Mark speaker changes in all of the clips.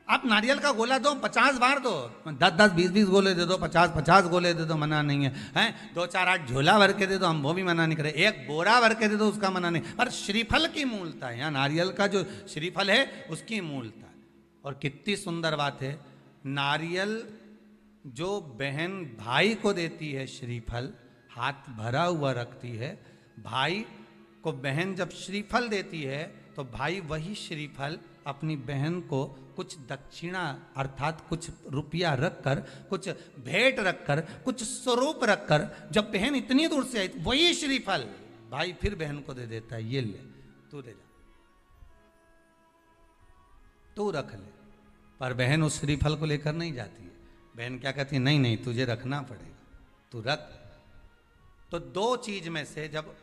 Speaker 1: आप नारियल का गोला दो 50 बार दो, 10-10, 20-20 गोले दे दो, 50-50 गोले दे दो, मना नहीं है, हैं 2-4-8 झोला भर के दे दो, हम वो भी मना नहीं करें, एक बोरा भर के दे दो, उसका मना नहीं। पर श्रीफल की मूलता है, यहाँ नारियल का जो श्रीफल है उसकी मूलता है। और कितनी सुंदर बात है, नारियल जो बहन भाई को देती है श्रीफल, हाथ भरा हुआ रखती है, भाई को बहन जब श्रीफल देती है तो भाई वही श्रीफल अपनी बहन को कुछ दक्षिणा अर्थात कुछ रुपया रखकर, कुछ भेंट रखकर, कुछ स्वरूप रखकर, जब बहन इतनी दूर से आई वही श्रीफल भाई फिर बहन को दे देता है, ये ले तू ले जा, तू रख ले। पर बहन उस श्रीफल को लेकर नहीं जाती है, बहन क्या कहती है, नहीं नहीं तुझे रखना पड़ेगा, तू रख। तो दो चीज में से जब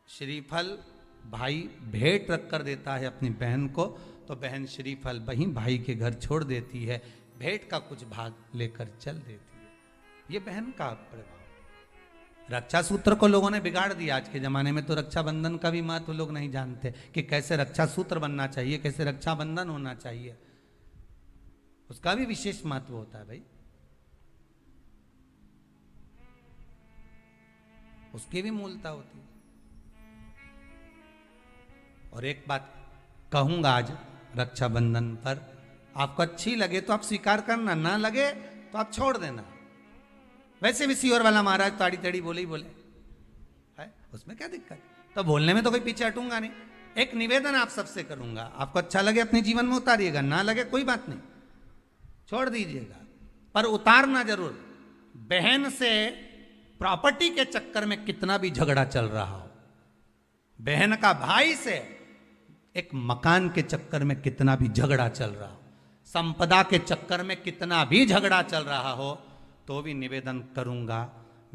Speaker 1: श्रीफल भाई भेंट रख कर देता है अपनी बहन को, तो बहन श्रीफल वहीं भाई के घर छोड़ देती है, भेंट का कुछ भाग लेकर चल देती है। ये बहन का प्रभाव। रक्षा सूत्र को लोगों ने बिगाड़ दिया आज के जमाने में, तो रक्षाबंधन का भी महत्व लोग नहीं जानते कि कैसे रक्षा सूत्र बनना चाहिए, कैसे रक्षाबंधन होना चाहिए, उसका भी विशेष महत्व होता है भाई, उसकी भी मूलता होती है। और एक बात कहूंगा आज रक्षाबंधन पर, आपको अच्छी लगे तो आप स्वीकार करना, ना लगे तो आप छोड़ देना। वैसे भी सीहोर वाला महाराज ताड़ी तड़ी बोले ही बोले है, उसमें क्या दिक्कत, तो बोलने में तो कोई पीछे हटूंगा नहीं। एक निवेदन आप सबसे करूंगा, आपको अच्छा लगे अपने जीवन में उतारिएगा, ना लगे कोई बात नहीं छोड़ दीजिएगा, पर उतारना जरूर। बहन से प्रॉपर्टी के चक्कर में कितना भी झगड़ा चल रहा हो, बहन का भाई से एक मकान के चक्कर में कितना भी झगड़ा चल रहा हो, संपदा के चक्कर में कितना भी झगड़ा चल रहा हो, तो भी निवेदन करूंगा,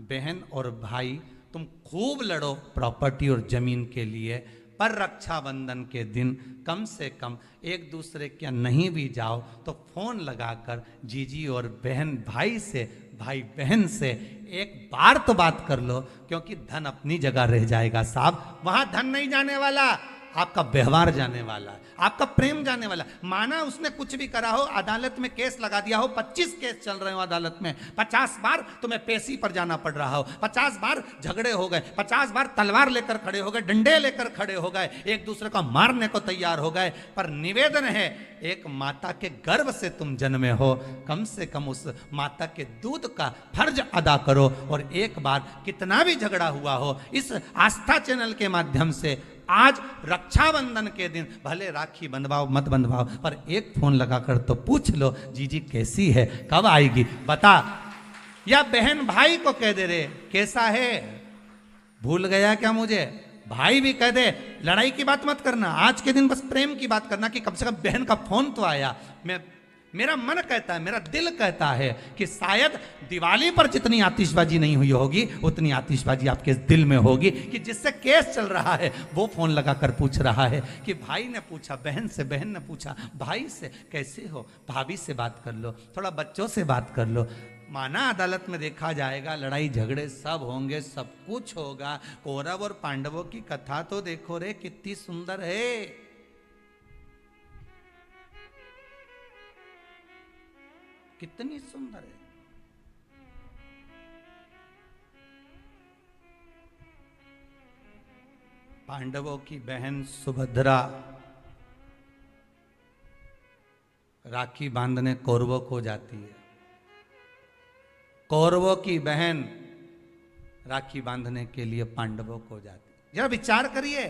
Speaker 1: बहन और भाई तुम खूब लड़ो प्रॉपर्टी और जमीन के लिए, पर रक्षाबंधन के दिन कम से कम एक दूसरे के नहीं भी जाओ तो फोन लगाकर जीजी और बहन भाई से, भाई बहन से एक बार तो बात कर लो, क्योंकि धन अपनी जगह रह जाएगा साहब, वहां धन नहीं जाने वाला, आपका व्यवहार जाने वाला है, आपका प्रेम जाने वाला। माना उसने कुछ भी करा हो, अदालत में केस लगा दिया हो, 25 केस चल रहे हो अदालत में, 50 बार तुम्हें पेशी पर जाना पड़ रहा हो, 50 बार झगड़े हो गए, 50 बार तलवार लेकर खड़े हो गए, डंडे लेकर खड़े हो गए, एक दूसरे को मारने को तैयार हो गए, पर निवेदन है एक माता के गर्भ से तुम जन्मे हो, कम से कम उस माता के दूध का फर्ज अदा करो। और एक बार कितना भी झगड़ा हुआ हो, इस आस्था चैनल के माध्यम से आज रक्षाबंधन के दिन भले राखी बंधवाओ मत बंधवाओ, पर एक फोन लगाकर तो पूछ लो जीजी कैसी है, कब आएगी बता, या बहन भाई को कह दे रे कैसा है, भूल गया क्या मुझे, भाई भी कह दे लड़ाई की बात मत करना, आज के दिन बस प्रेम की बात करना कि कम से कम बहन का फोन तो आया। मेरा मन कहता है, मेरा दिल कहता है कि शायद दिवाली पर जितनी आतिशबाजी नहीं हुई होगी उतनी आतिशबाजी आपके दिल में होगी, कि जिससे केस चल रहा है वो फोन लगाकर पूछ रहा है कि भाई ने पूछा बहन से, बहन ने पूछा भाई से कैसे हो, भाभी से बात कर लो, थोड़ा बच्चों से बात कर लो। माना अदालत में देखा जाएगा, लड़ाई झगड़े सब होंगे, सब कुछ होगा, कौरव और पांडवों की कथा तो देखो रे कितनी सुंदर है, कितनी सुंदर है। पांडवों की बहन सुभद्रा राखी बांधने कौरवों को जाती है, कौरवों की बहन राखी बांधने के लिए पांडवों को जाती है। जरा विचार करिए,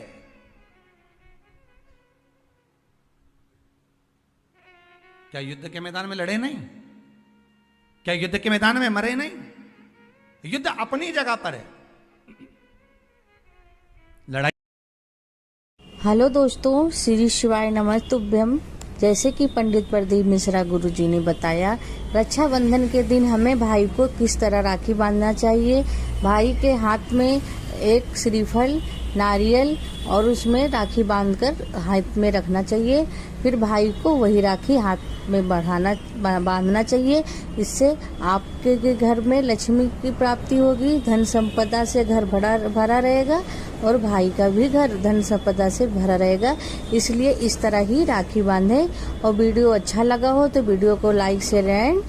Speaker 1: क्या युद्ध के मैदान में लड़े नहीं, क्या युद्ध के मैदान में मरे नहीं, युद्ध अपनी जगह पर है, लड़ाई।
Speaker 2: हेलो दोस्तों, श्री शिवाय नमस्तुभ्यम। जैसे कि पंडित प्रदीप मिश्रा गुरुजी ने बताया, रक्षाबंधन के दिन हमें भाई को किस तरह राखी बांधना चाहिए। भाई के हाथ में एक श्रीफल, नारियल और उसमें राखी बांधकर हाथ में रखना चाहिए, फिर भाई को वही राखी हाथ में बांधना चाहिए। इससे आपके घर में लक्ष्मी की प्राप्ति होगी, धन संपदा से घर भरा रहेगा और भाई का भी घर धन संपदा से भरा रहेगा। इसलिए इस तरह ही राखी बांधें और वीडियो अच्छा लगा हो तो वीडियो को लाइक शेयर एंड